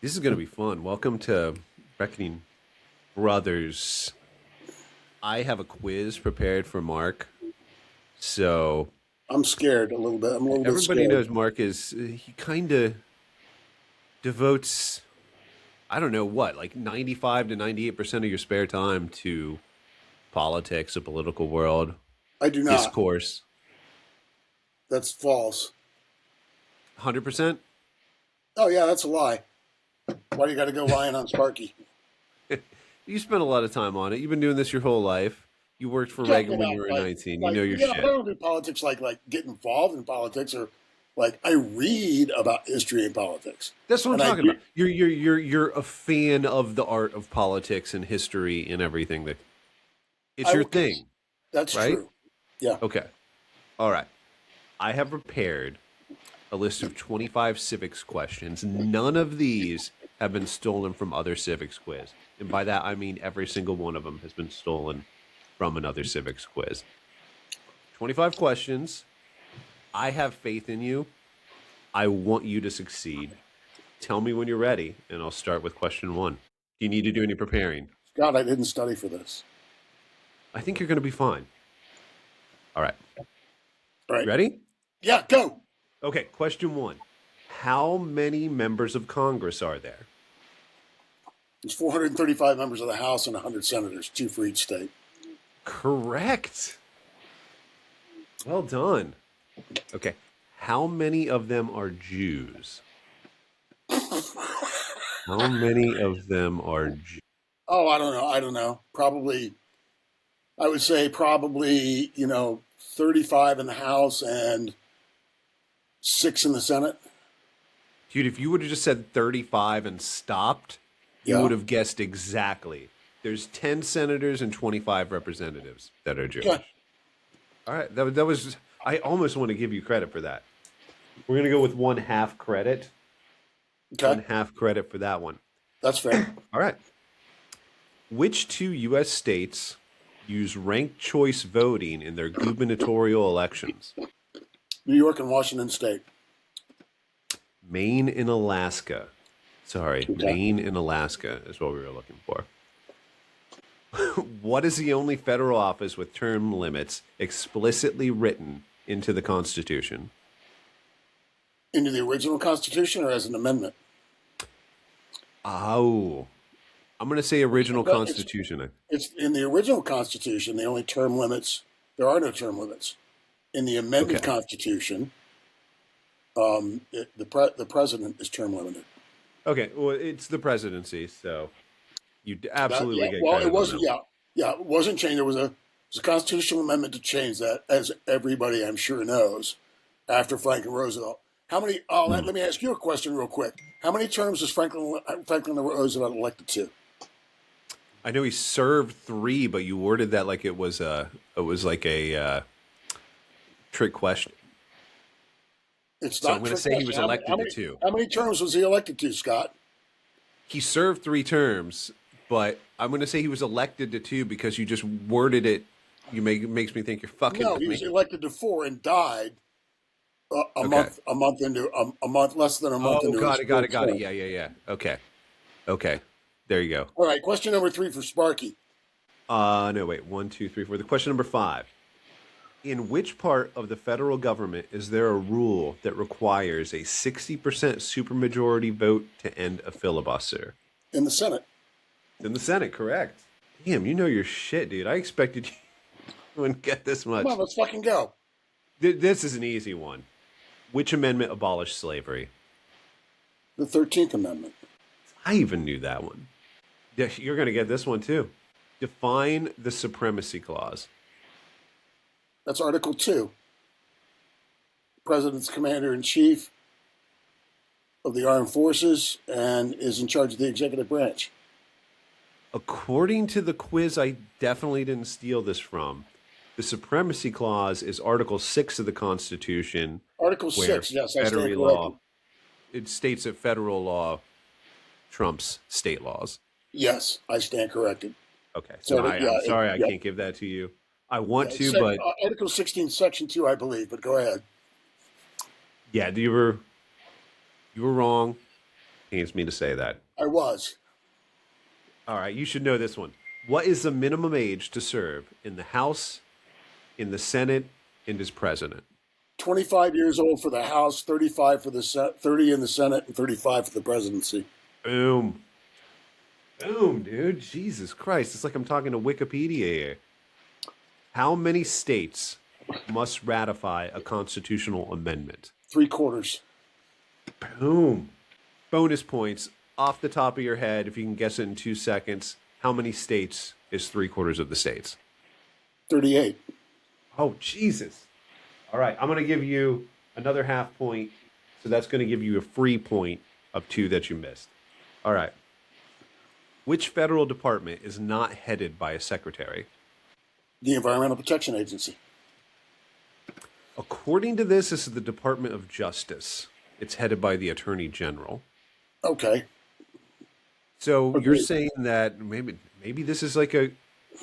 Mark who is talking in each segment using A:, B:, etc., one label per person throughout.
A: This is going to be fun. Welcome to Reckoning Brothers. I have a quiz prepared for Mark. So
B: I'm scared a little bit. I'm a little bit
A: everybody
B: scared.
A: knows Mark is, he kind of devotes, I don't know what, like 95 to 98% of your spare time to politics, the political world,
B: I do not.
A: discourse.
B: That's false.
A: 100%?
B: Oh yeah, that's a lie. Why do you got to go lying on Sparky?
A: You spent a lot of time on it. You've been doing this your whole life. You worked for
B: Talking
A: Reagan when
B: about
A: you were
B: like
A: 19. You
B: like
A: know your
B: yeah, but I
A: shit.
B: don't do politics like get involved in politics or like I read about history and politics.
A: That's what I'm
B: And I
A: talking
B: do.
A: about. You're a fan of the art of politics and history and everything. That it's
B: I
A: your
B: will.
A: thing,
B: That's
A: right?
B: true. Yeah.
A: Okay. All right. I have prepared a list of 25 civics questions. None of these have been stolen from other civics quiz. And by that I mean every single one of them has been stolen from another civics quiz. 25 questions. I have faith in you. I want you to succeed. Tell me when you're ready, and I'll start with question one. Do you need to do any preparing?
B: God, I didn't study for this.
A: I think you're going to be fine. All right.
B: All right.
A: Ready?
B: Yeah. Go.
A: Okay, question one. How many members of Congress are there?
B: There's 435 members of the House and 100 senators, two for each state.
A: Correct. Well done. Okay. How many of them are Jews? How many of them are Jews?
B: Oh, I don't know. I don't know. Probably. I would say probably 35 in the House and 6 in the Senate.
A: Dude, if you would have just said 35 and stopped, you
B: Yeah.
A: would have guessed exactly. There's 10 senators and 25 representatives that are Jewish.
B: Okay.
A: All right, that was. I almost want to give you credit for that. We're gonna go with one half credit. One
B: Okay.
A: half credit for that one.
B: That's fair.
A: All right. Which two U.S. states use ranked choice voting in their gubernatorial elections?
B: New York and Washington State.
A: Maine and Alaska. Sorry,
B: Okay.
A: Maine and Alaska is what we were looking for. What is the only federal office with term limits explicitly written into the Constitution?
B: Into the original Constitution or as an amendment?
A: Oh, I'm going to say original
B: But it's
A: Constitution.
B: it's in the original Constitution. The only term limits. There are no term limits. In the amended
A: Okay.
B: Constitution, the president is term limited.
A: Okay. Well, it's the presidency, so you
B: That,
A: absolutely
B: yeah.
A: get
B: Well, it
A: credit on
B: wasn't.
A: that one.
B: Yeah. Yeah. It wasn't changed. There was a constitutional amendment to change that, as everybody I'm sure knows, after Franklin Roosevelt. How many? Oh, let me ask you a question real quick. How many terms was Franklin Roosevelt elected to?
A: I know he served 3, but you worded that like it was like a trick question.
B: It's
A: So I'm
B: not
A: going to
B: trick
A: say he was
B: question.
A: elected to 2.
B: How many terms was he elected to, Scott?
A: He served 3 terms, but I'm going to say he was elected to 2 because you just worded it. Makes me think you're fucking
B: No,
A: with
B: he was
A: me.
B: elected to 4 and died
A: Okay.
B: a month into a month, less than a month
A: Oh,
B: into
A: got
B: his
A: it, got it,
B: fourth
A: got it.
B: term.
A: Yeah. Okay. Okay. There you go.
B: All right, question number 3 for Sparky.
A: No, wait. 1, 2, 3, 4. The question number 5. In which part of the federal government is there a rule that requires a 60% supermajority vote to end a filibuster?
B: In the Senate.
A: It's in the Senate, correct. Damn, you know your shit, dude. I expected you wouldn't get this
B: Come
A: much.
B: on, let's fucking go.
A: This is an easy one. Which amendment abolished slavery?
B: The 13th Amendment.
A: I even knew that one. Yeah, you're going to get this one too. Define the supremacy clause.
B: That's Article 2. President's commander in chief of the armed forces and is in charge of the executive branch.
A: According to the quiz, I definitely didn't steal this from. The supremacy clause is Article 6 of the Constitution,
B: Article
A: where
B: 6, yes, I stand
A: federal
B: corrected.
A: law, it states that federal law trumps state laws.
B: Yes, I stand corrected.
A: Okay, so
B: So,
A: I'm sorry I
B: yeah,
A: can't give that to you. I want
B: yeah.
A: to, but
B: Article 16, Section 2, I believe, but go ahead.
A: yeah, you were wrong, pains me to say that.
B: I was.
A: All right, you should know this one. What is the minimum age to serve in the House, in the Senate, and as president?
B: 25 years old for the House, 35 for the 30 in the Senate, and 35 for the presidency.
A: Boom. Boom, dude. Jesus Christ. It's like I'm talking to Wikipedia here. How many states must ratify a constitutional amendment?
B: 3/4.
A: Boom. Bonus points off the top of your head. If you can guess it in 2 seconds, how many states is 3/4 of the states?
B: 38.
A: Oh, Jesus. All right. I'm going to give you another half point. So that's going to give you a free point of 2 that you missed. All right. Which federal department is not headed by a secretary?
B: The Environmental Protection Agency.
A: According to this is the Department of Justice. It's headed by the Attorney General.
B: Okay.
A: So
B: Okay.
A: you're saying that maybe this is like a.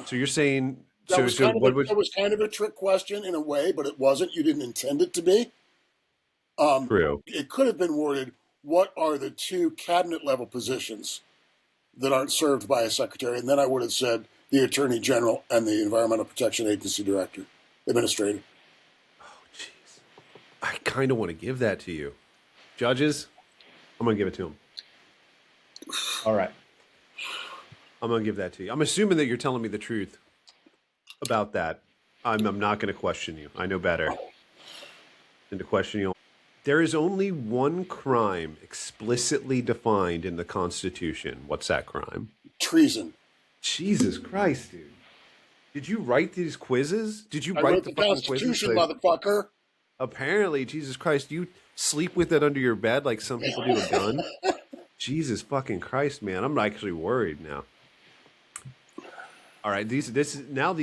A: So you're saying
B: That was kind of a trick question in a way, but it wasn't. You didn't intend it to be.
A: True.
B: It could have been worded, what are the 2 cabinet level positions that aren't served by a secretary? And then I would have said the Attorney General and the Environmental Protection Agency Director, Administrator.
A: Oh, jeez. I kind of want to give that to you. Judges, I'm going to give it to them. All right. I'm going to give that to you. I'm assuming that you're telling me the truth about that. I'm not going to question you. I know better than to question you. There is only one crime explicitly defined in the Constitution. What's that crime?
B: Treason.
A: Jesus Christ, dude. Did you write these quizzes? Did you
B: I
A: write
B: wrote
A: the
B: the
A: fucking quizzes?
B: Constitution, motherfucker.
A: Apparently, Jesus Christ, you sleep with it under your bed like some people do a gun? Jesus fucking Christ, man. I'm actually worried now. All right, these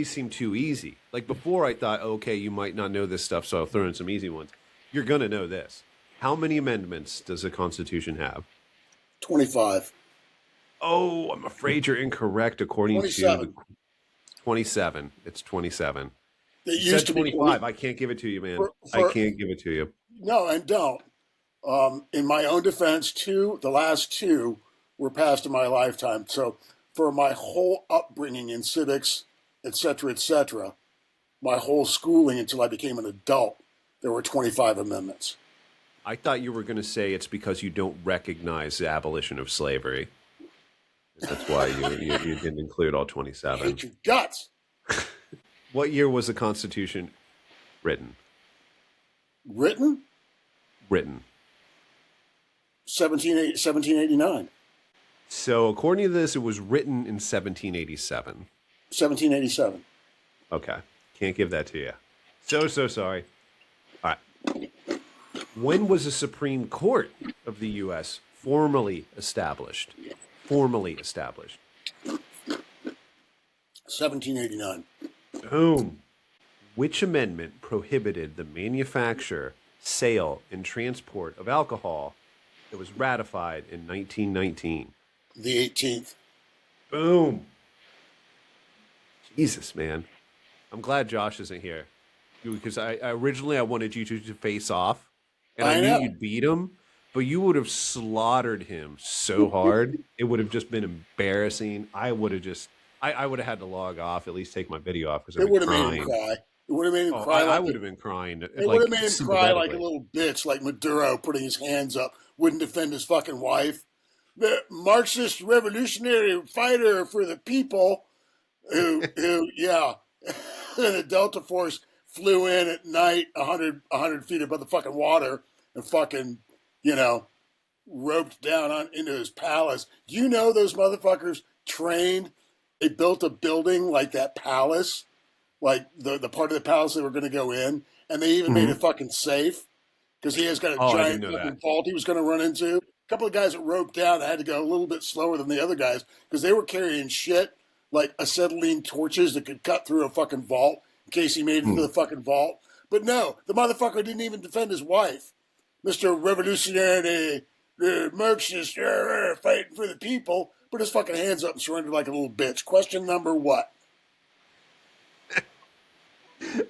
A: seem too easy. Like before I thought, okay, you might not know this stuff, so I'll throw in some easy ones. You're going to know this. How many amendments does the Constitution have?
B: 25.
A: Oh, I'm afraid you're incorrect according
B: 27.
A: to 27. It's 27.
B: It
A: You
B: used
A: said
B: to be
A: 25. I can't give it to you, man. I can't give it to you.
B: No, and don't. In my own defense, the last 2 were passed in my lifetime. So for my whole upbringing in civics, et cetera, my whole schooling until I became an adult, there were 25 amendments.
A: I thought you were going to say it's because you don't recognize the abolition of slavery. That's why you didn't include all
B: I
A: 27.
B: hate your guts.
A: What year was the Constitution written?
B: Written?
A: Written.
B: 1789.
A: So according to this, it was written in 1787.
B: 1787.
A: Okay. Can't give that to you. So sorry. All right. When was the Supreme Court of the U.S. formally established?
B: 1789.
A: Boom. Which amendment prohibited the manufacture, sale, and transport of alcohol that was ratified in 1919?
B: The 18th.
A: Boom. Jesus, man. I'm glad Josh isn't here. Because I originally wanted you to face off, and I knew you'd beat him, but you would have slaughtered him so hard. It would have just been embarrassing. I would have had to log off, at least take my video off, because
B: it would have made him cry. It would have made him cry.
A: I would have been crying.
B: It would have made him cry like a little bitch, like Maduro putting his hands up, wouldn't defend his fucking wife. The Marxist revolutionary fighter for the people who yeah. And the Delta Force flew in at night 100 feet above the fucking water and fucking, roped down into his palace. Do you know those motherfuckers trained? They built a building like that palace, like the part of the palace they were going to go in, and they even made it fucking safe because he has got a giant fucking vault he was going to run into. A couple of guys that roped down had to go a little bit slower than the other guys because they were carrying shit like acetylene torches that could cut through a fucking vault in case he made it to the fucking vault. But no, the motherfucker didn't even defend his wife. Mr. Revolutionary, Marxist, fighting for the people, put his fucking hands up and surrendered like a little bitch. Question number what?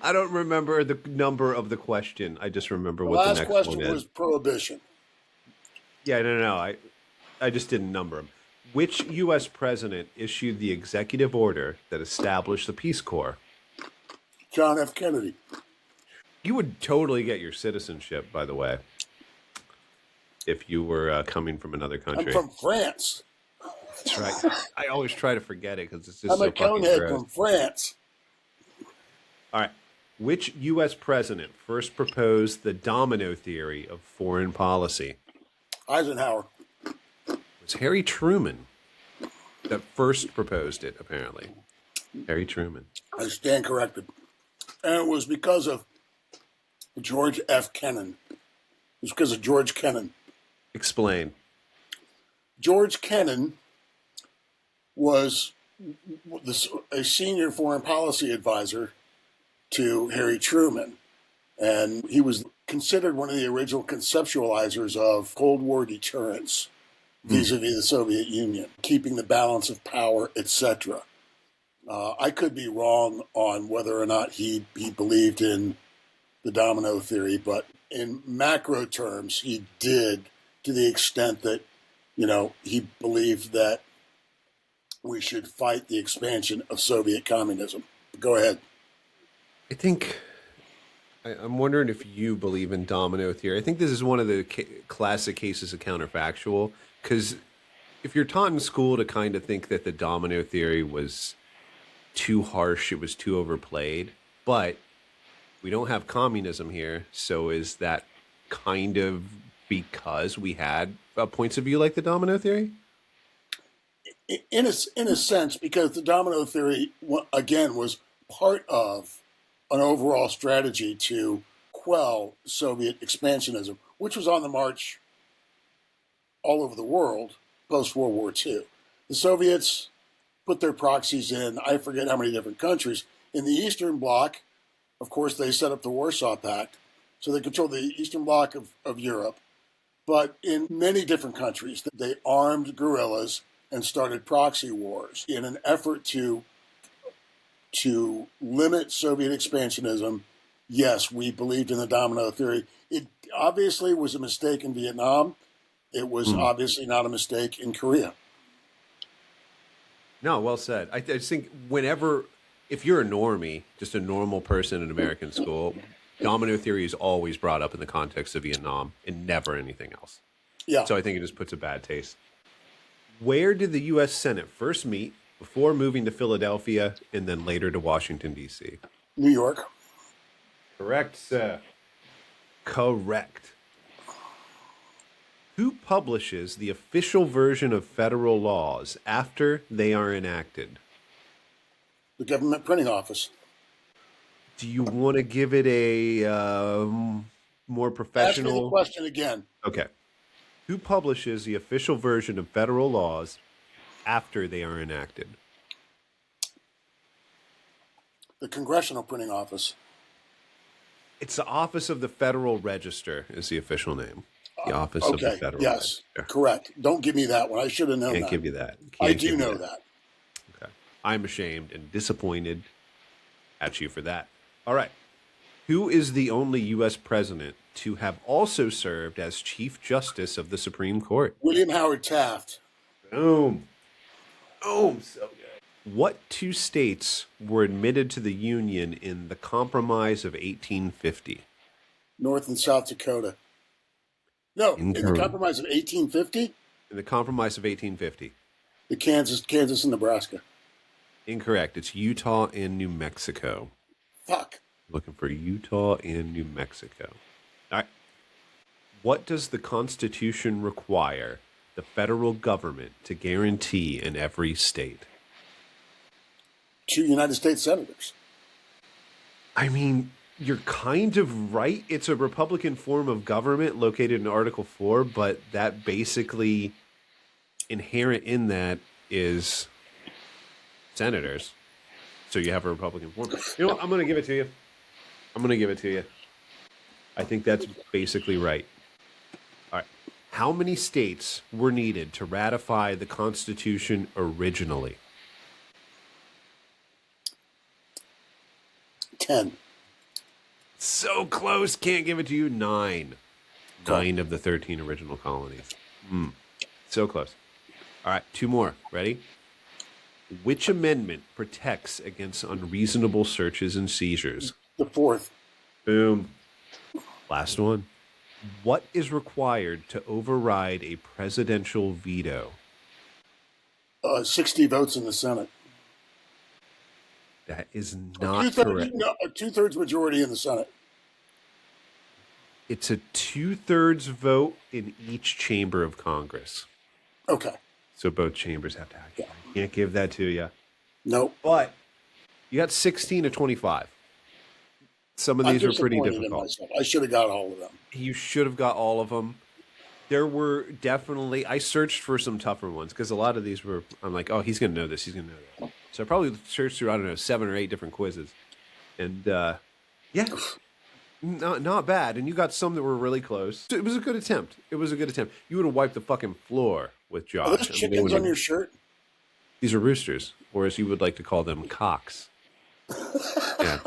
A: I don't remember the number of the question. I just remember what the next one is.
B: The last question was prohibition.
A: Yeah, no. I just didn't number them. Which U.S. president issued the executive order that established the Peace Corps?
B: John F. Kennedy.
A: You would totally get your citizenship, by the way, if you were coming from another
B: I'm
A: country.
B: from France.
A: That's right. I always try to forget it because it's just
B: I'm
A: so
B: a
A: fucking
B: conehead
A: gross.
B: from France.
A: All right. Which U.S. president first proposed the domino theory of foreign policy?
B: Eisenhower.
A: It was Harry Truman that first proposed it, apparently. Harry Truman.
B: I stand corrected. And it was because of George F. Kennan. It was because of George Kennan.
A: Explain.
B: George Kennan was a senior foreign policy advisor to Harry Truman. And he was considered one of the original conceptualizers of Cold War deterrence vis-a-vis the Soviet Union, keeping the balance of power, etc. I could be wrong on whether or not he believed in the domino theory, but in macro terms, he did, to the extent that, he believed that we should fight the expansion of Soviet communism. Go ahead.
A: I think I'm wondering if you believe in domino theory. I think this is one of the classic cases of counterfactual, because if you're taught in school to kind of think that the domino theory was too harsh, it was too overplayed, but we don't have communism here, so is that kind of because we had points of view like the domino theory?
B: In a sense, because the domino theory, again, was part of an overall strategy to quell Soviet expansionism, which was on the march all over the world post-World War II. The Soviets put their proxies in, I forget how many different countries. In the Eastern Bloc, of course, they set up the Warsaw Pact, so they controlled the Eastern Bloc of Europe. But in many different countries, they armed guerrillas and started proxy wars in an effort to limit Soviet expansionism. Yes, we believed in the domino theory. It obviously was a mistake in Vietnam. It was obviously not a mistake in Korea.
A: No, well said. I just think if you're a normie, just a normal person in American school, domino theory is always brought up in the context of Vietnam and never anything else.
B: Yeah.
A: So I think it just puts a bad taste. Where did the U.S. Senate first meet before moving to Philadelphia and then later to Washington, D.C.?
B: New York.
A: Correct, sir. Correct. Who publishes the official version of federal laws after they are enacted?
B: The government printing office.
A: Do you want to give it a more professional?
B: Ask me the question again.
A: Okay. Who publishes the official version of federal laws after they are enacted?
B: The Congressional Printing Office.
A: It's the Office of the Federal Register is the official name. The Office of the Federal
B: yes,
A: Register.
B: Correct. Don't give me that one. I should have known
A: Can't
B: that.
A: give you that.
B: I do know that.
A: Okay. I'm ashamed and disappointed at you for that. All right. Who is the only U.S. president to have also served as Chief Justice of the Supreme Court?
B: William Howard Taft.
A: Boom. Boom. So good. What two states were admitted to the Union in the Compromise of 1850?
B: North and South Dakota. No, in the Compromise of 1850?
A: In the Compromise of 1850.
B: The Kansas and Nebraska.
A: Incorrect. It's Utah and New Mexico.
B: Fuck.
A: Looking for Utah and New Mexico. All right. What does the Constitution require the federal government to guarantee in every state?
B: 2 United States senators.
A: I mean, you're kind of right. It's a Republican form of government located in Article 4, but that basically inherent in that is senators. So you have a Republican form. You know what? I'm going to give it to you. I think that's basically right. All right. How many states were needed to ratify the Constitution originally?
B: 10.
A: So close. Can't give it to you. 9. 9 of the 13 original colonies. So close. All right, 2 more. Ready? Which amendment protects against unreasonable searches and seizures?
B: The fourth.
A: Boom. Last one. What is required to override a presidential veto?
B: 60 votes in the Senate.
A: That is not correct.
B: No, a 2/3 majority in the Senate.
A: It's a 2/3 vote in each chamber of Congress.
B: Okay.
A: So both chambers have to act.
B: Yeah.
A: I can't give that to you.
B: Nope.
A: But you got 16 to 25. Some of these are pretty difficult.
B: I should have got all of them.
A: You should have got all of them. There were definitely, I searched for some tougher ones because a lot of these were, I'm like, oh, he's going to know this. He's going to know that. So I probably searched through, I don't know, 7 or 8 different quizzes. And yeah, not bad. And you got some that were really close. It was a good attempt. You would have wiped the fucking floor with Josh.
B: Are those chickens on your shirt?
A: These are roosters, or as you would like to call them, cocks. Yeah.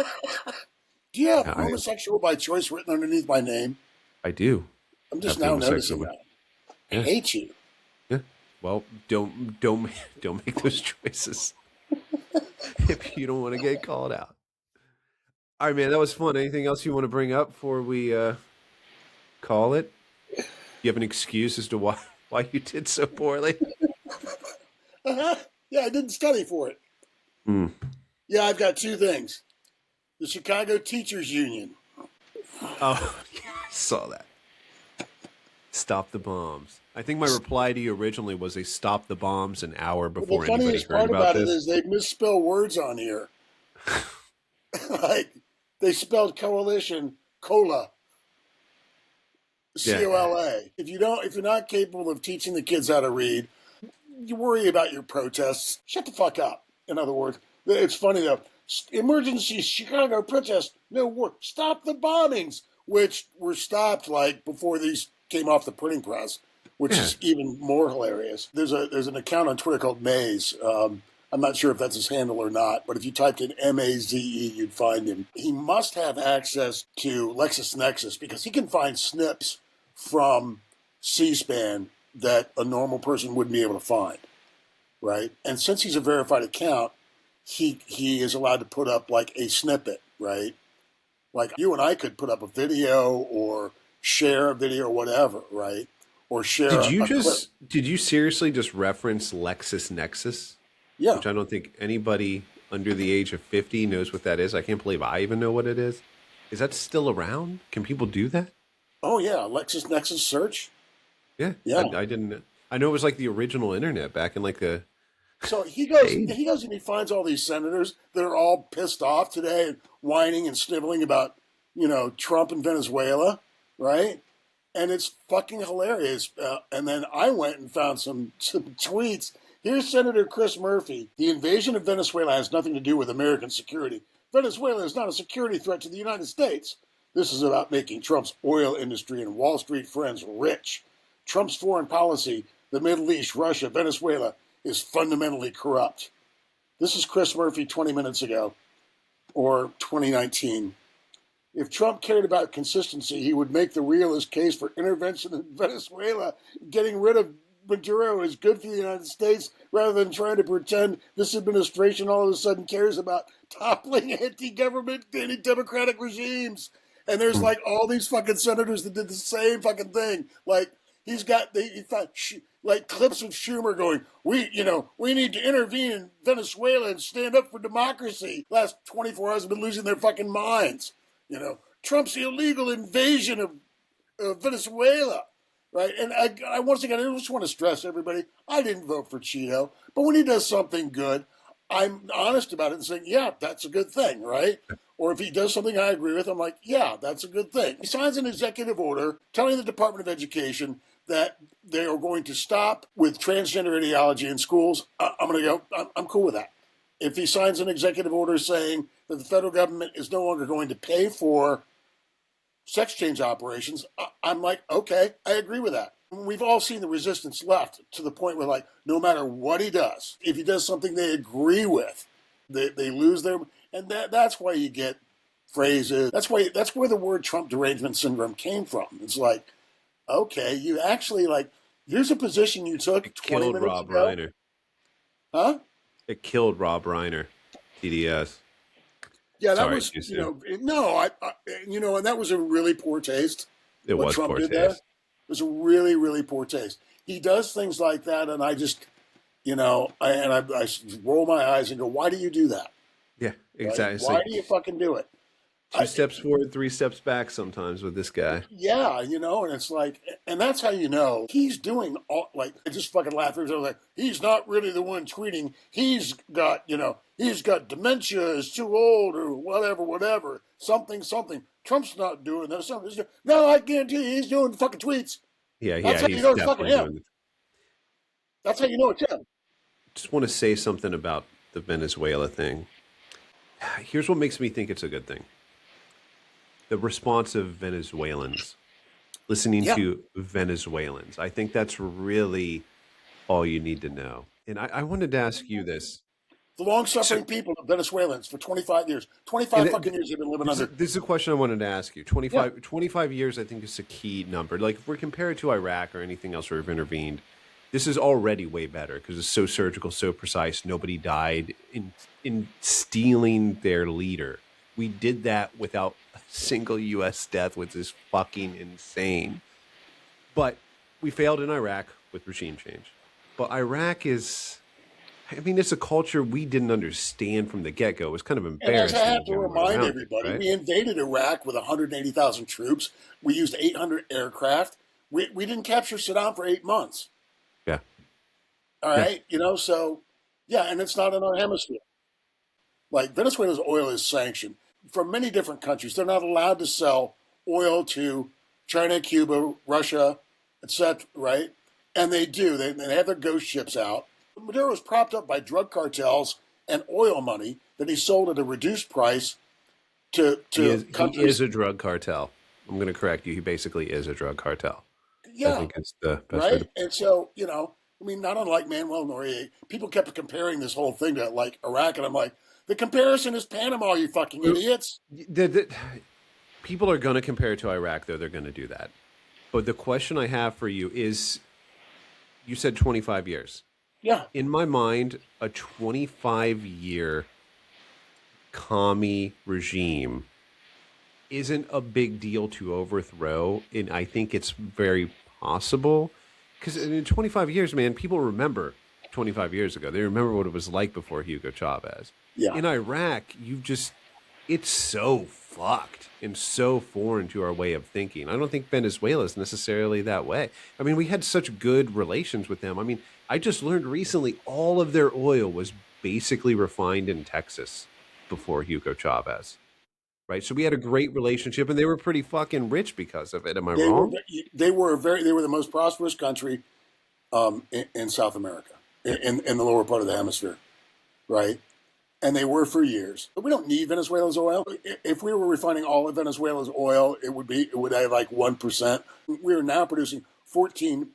B: Do you have homosexual by choice written underneath my name?
A: I do.
B: I'm just now noticing that. I hate you.
A: Yeah. Well, don't make those choices if you don't want to get called out. All right, man, that was fun. Anything else you want to bring up before we call it? You have an excuse as to why you did so poorly?
B: Yeah, I didn't study for it. Yeah, I've got 2 things. The Chicago Teachers Union.
A: Oh, yeah, I saw that. Stop the bombs. I think my reply to you originally was they stopped the bombs an hour before anybody heard about this.
B: The funniest part about it is they misspell words on here. Like, they spelled coalition, cola. C-O-L-A. If you're not capable of teaching the kids how to read, you worry about your protests. Shut the fuck up. In other words, it's funny though. Emergency Chicago protest. No war. Stop the bombings, which were stopped like before these came off the printing press, which is even more hilarious. There's an account on Twitter called Maze. I'm not sure if that's his handle or not, but if you typed in M-A-Z-E, you'd find him. He must have access to LexisNexis because he can find snips from C-SPAN that a normal person wouldn't be able to find, right? And since he's a verified account, he is allowed to put up like a snippet, right? Like you and I could put up a video or share a video or whatever, right? Or share
A: Did you seriously just reference LexisNexis?
B: Yeah.
A: Which I don't think anybody under the age of 50 knows what that is. I can't believe I even know what it is. Is that still around? Can people do that?
B: Oh, yeah. LexisNexis search.
A: Yeah. I didn't. I know it was like the original internet back in like the.
B: So he goes and he finds all these senators that are all pissed off today and whining and sniveling about, Trump and Venezuela, right? And it's fucking hilarious. And then I went and found some tweets. Here's Senator Chris Murphy. The invasion of Venezuela has nothing to do with American security. Venezuela is not a security threat to the United States. This is about making Trump's oil industry and Wall Street friends rich. Trump's foreign policy, the Middle East, Russia, Venezuela, is fundamentally corrupt. This is Chris Murphy 20 minutes ago, or 2019. If Trump cared about consistency, he would make the realist case for intervention in Venezuela. Getting rid of Maduro is good for the United States rather than trying to pretend this administration all of a sudden cares about toppling anti-government, anti-democratic regimes. And there's like all these fucking senators that did the same fucking thing. Like he thought like clips of Schumer going, we need to intervene in Venezuela and stand up for democracy. Last 24 hours have been losing their fucking minds. Trump's illegal invasion of Venezuela. Right, and I once again, I just want to stress everybody, I didn't vote for Cheeto, but when he does something good, I'm honest about it and saying, yeah, that's a good thing, right? Or if he does something I agree with, I'm like, yeah, that's a good thing. He signs an executive order telling the Department of Education that they are going to stop with transgender ideology in schools. I'm going to go, I'm cool with that. If he signs an executive order saying that the federal government is no longer going to pay for sex change operations, I'm like, okay, I agree with that. We've all seen the resistance left to the point where, like, no matter what he does, if he does something they agree with, they lose their, and that's why you get phrases. That's where the word Trump derangement syndrome came from. It's like, okay, you actually like Here's a position you took
A: It
B: 20
A: killed
B: minutes
A: Rob
B: ago.
A: Reiner.
B: Huh?
A: It killed Rob Reiner. TDS.
B: Yeah, that
A: Sorry,
B: was,
A: too soon.
B: no, and that was a really poor taste.
A: It
B: What
A: was
B: Trump
A: poor
B: did there
A: taste.
B: was a really, really poor taste. He does things like that, and I just, I roll my eyes and go, why do you do that?
A: Yeah,
B: Right?
A: exactly. It's
B: Why
A: like
B: do you fucking do it?
A: two
B: I,
A: steps forward, three steps back sometimes with this guy.
B: yeah, and it's like, and that's how you know he's doing all, like, I just fucking laugh. I was like, he's not really the one tweeting. He's got dementia, is too old, or whatever, something. Trump's not doing that. No, I guarantee you he's doing fucking tweets.
A: Yeah,
B: That's
A: yeah,
B: how you
A: he's
B: know it's fucking
A: definitely
B: him.
A: doing it.
B: That's how you know it's him.
A: Just want to say something about the Venezuela thing. Here's what makes me think it's a good thing. The response of Venezuelans, listening
B: Yeah.
A: to Venezuelans. I think that's really all you need to know. And I wanted to ask you this.
B: The long
A: So,
B: suffering people of Venezuelans for 25 years.
A: and
B: 25 fucking years they've been living under.
A: this is a question I wanted to ask you.
B: Yeah.
A: 25 years, I think, is a key number. Like, if we compare it to Iraq or anything else where we've intervened, this is already way better because it's so surgical, so precise. Nobody died in stealing their leader. We did that without a single U.S. death, which is fucking insane. But we failed in Iraq with regime change. But Iraq is, I mean, it's a culture we didn't understand from the get go. It was kind of
B: And as I
A: embarrassing
B: have
A: the
B: to
A: other way
B: remind
A: around,
B: everybody,
A: right?
B: we invaded Iraq with 180,000 troops. We used 800 aircraft. We didn't capture Saddam for 8 months.
A: Yeah.
B: All
A: Yeah.
B: right. So, yeah, and it's not in our hemisphere. Like Venezuela's oil is sanctioned from many different countries. They're not allowed to sell oil to China, Cuba, Russia, etc. Right? And they do. They have their ghost ships out. Maduro is propped up by drug cartels and oil money that he sold at a reduced price to
A: He is
B: countries.
A: a drug cartel. I'm going to correct you. He basically is a drug cartel. I
B: Yeah,
A: think it's the best way to.
B: right. And so I mean, not unlike Manuel Noriega, people kept comparing this whole thing to like Iraq, and I'm like, the comparison is Panama, you fucking idiots.
A: People are going to compare it to Iraq, though. They're going to do that. But the question I have for you is, you said 25 years.
B: Yeah,
A: In my mind, a 25-year commie regime isn't a big deal to overthrow, and I think it's very possible. Because in 25 years, man, people remember 25 years ago. They remember what it was like before Hugo Chavez.
B: yeah.
A: In Iraq, it's so fucked and so foreign to our way of thinking. I don't think Venezuela is necessarily that way. I mean, we had such good relations with them. I mean, I just learned recently all of their oil was basically refined in Texas before Hugo Chavez. Right. So we had a great relationship and they were pretty fucking rich because of it. Am I
B: They were
A: wrong?
B: they were the most prosperous country in South America,
A: Yeah.
B: in the lower part of the hemisphere, right? And they were for years. But we don't need Venezuela's oil. If we were refining all of Venezuela's oil, it would have like 1%. We are now producing 14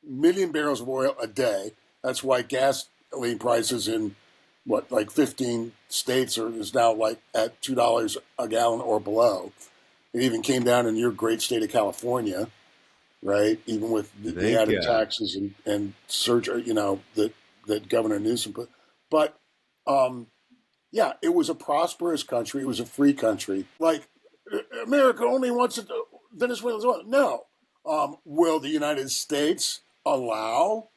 B: million barrels of oil a day. That's why gasoline prices in like 15 states is now like at $2 a gallon or below. It even came down in your great state of California, right? Even with the
A: Thank
B: added
A: God.
B: taxes and surge, that Governor Newsom put. But yeah, it was a prosperous country. It was a free country. Like America only wants Venezuela's oil. No. Will the United States allow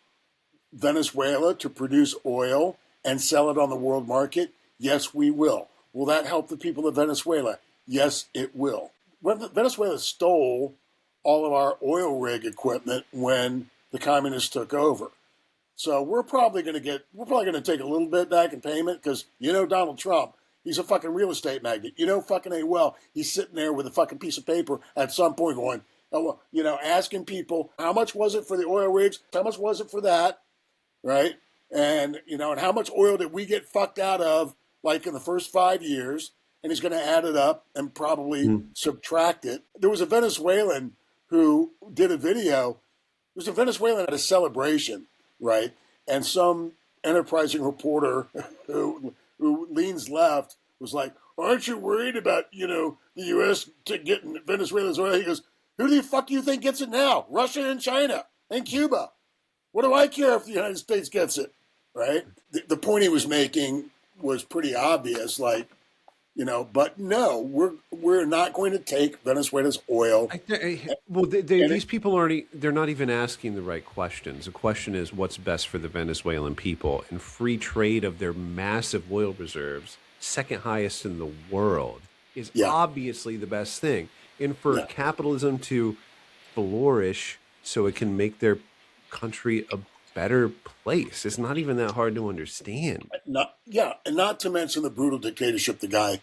B: Venezuela to produce oil and sell it on the world market? Yes, we will. Will that help the people of Venezuela? Yes, it will. Venezuela stole all of our oil rig equipment when the communists took over. So we're probably going to take a little bit back in payment because Donald Trump, he's a fucking real estate magnate. Fucking a well, he's sitting there with a fucking piece of paper at some point going, asking people how much was it for the oil rigs, how much was it for that, right? And and how much oil did we get fucked out of like in the first 5 years? And he's going to add it up and probably
A: Mm.
B: subtract it. There was a Venezuelan who did a video. There was a Venezuelan at a celebration, right? And some enterprising reporter who leans left was like, "Aren't you worried about the U.S. getting Venezuela's oil?" He goes, "Who the fuck do you think gets it now? Russia and China." and Cuba. What do I care if the United States gets it, right? The point he was making was pretty obvious, like, but no, we're not going to take Venezuela's oil.
A: Well,
B: And
A: these people they're not even asking the right questions. The question is what's best for the Venezuelan people, and free trade of their massive oil reserves, second highest in the world, is
B: yeah,
A: obviously the best thing. And for
B: yeah,
A: capitalism to flourish so it can make their country a better place, it's not even that hard to understand.
B: and not to mention the brutal dictatorship the guy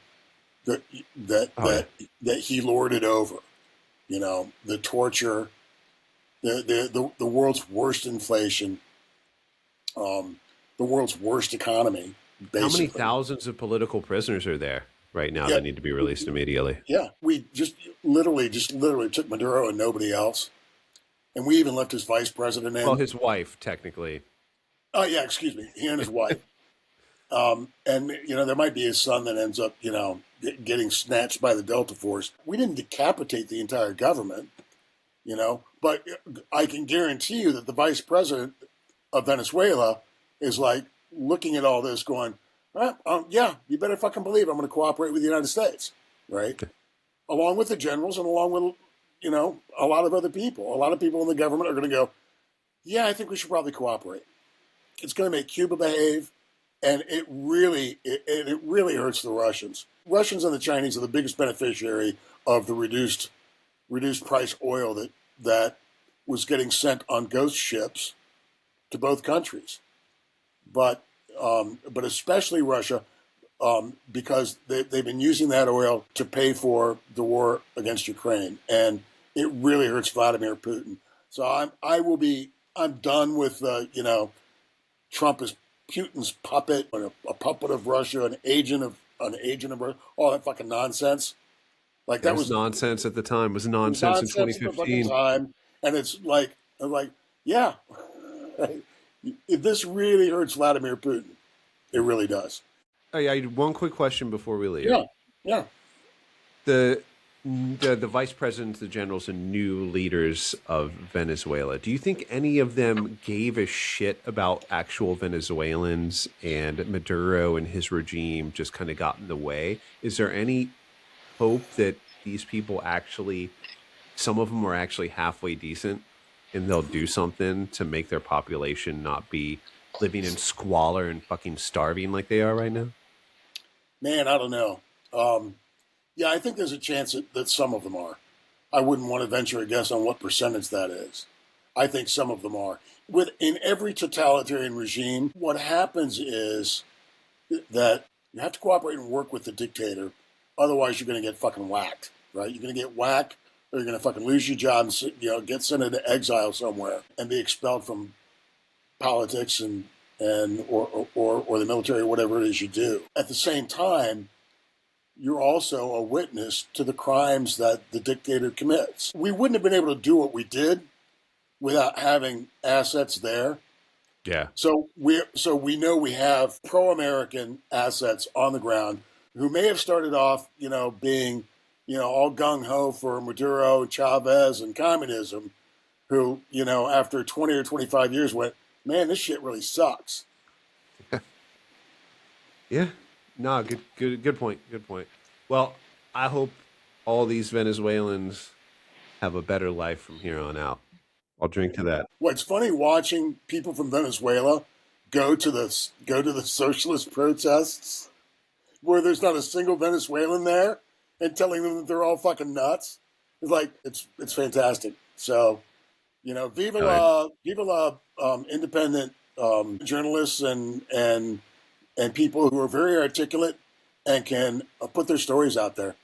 B: that that
A: Oh yeah.
B: that that he lorded over. The torture, the world's worst inflation, the world's worst economy,
A: How many
B: basically.
A: thousands of political prisoners are there right now
B: Yeah,
A: that need to be released immediately?
B: yeah. We just literally took Maduro and nobody else, and we even left his vice president
A: Well,
B: in.
A: his wife, technically.
B: Oh yeah, excuse me, he and his wife. And there might be his son that ends up, getting snatched by the Delta Force. We didn't decapitate the entire government, but I can guarantee you that the vice president of Venezuela is like looking at all this, going, "Yeah, you better fucking believe I'm going to cooperate with the United States, right?" Along with the generals and along with, a lot of other people. A lot of people in the government are going to go, "Yeah, I think we should probably cooperate." It's going to make Cuba behave, and it really hurts the Russians. Russians and the Chinese are the biggest beneficiary of the reduced price oil that was getting sent on ghost ships to both countries, but especially Russia, because they've been using that oil to pay for the war against Ukraine, and it really hurts Vladimir Putin. So I'm done with Trump is Putin's puppet, a puppet of Russia, an agent of Russia, all that fucking nonsense. Like
A: It
B: that
A: was
B: was
A: nonsense at the time. It was nonsense in
B: nonsense at the fucking
A: 2015.
B: time, and it's like, yeah, this really hurts Vladimir Putin. It really does.
A: Oh, yeah, I had one quick question before we leave.
B: Yeah, yeah.
A: The the vice presidents, the generals, and new leaders of Venezuela. Do you think any of them gave a shit about actual Venezuelans, and Maduro and his regime just kind of got in the way? Is there any hope that these people actually, some of them are actually halfway decent, and they'll do something to make their population not be living in squalor and fucking starving like they are right now?
B: Man, I don't know. Yeah, I think there's a chance that some of them are. I wouldn't want to venture a guess on what percentage that is. I think some of them are. In every totalitarian regime, what happens is that you have to cooperate and work with the dictator. Otherwise, you're going to get fucking whacked, right? You're going to get whacked, or you're going to fucking lose your job and get sent into exile somewhere and be expelled from politics or the military or whatever it is you do. At the same time, you're also a witness to the crimes that the dictator commits. We wouldn't have been able to do what we did without having assets there.
A: Yeah.
B: So we know we have pro-American assets on the ground who may have started off, being, all gung-ho for Maduro, Chavez, and communism, who, after 20 or 25 years went, man, this shit really sucks.
A: Yeah. No, good point. Good point. Well, I hope all these Venezuelans have a better life from here on out. I'll drink to that.
B: Well, it's funny watching people from Venezuela go to the socialist protests where there's not a single Venezuelan there and telling them that they're all fucking nuts. It's like it's fantastic. So,
A: All right.
B: viva la independent journalists and people who are very articulate and can put their stories out there.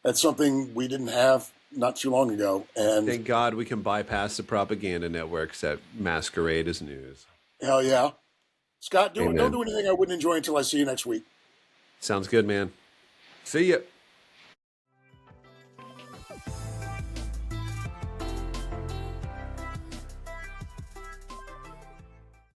B: That's something we didn't have not too long ago. And
A: Thank God we can bypass the propaganda networks that masquerade as news.
B: hell yeah. Scott, don't
A: Amen.
B: do anything I wouldn't enjoy until I see you next week.
A: Sounds good, man. See ya.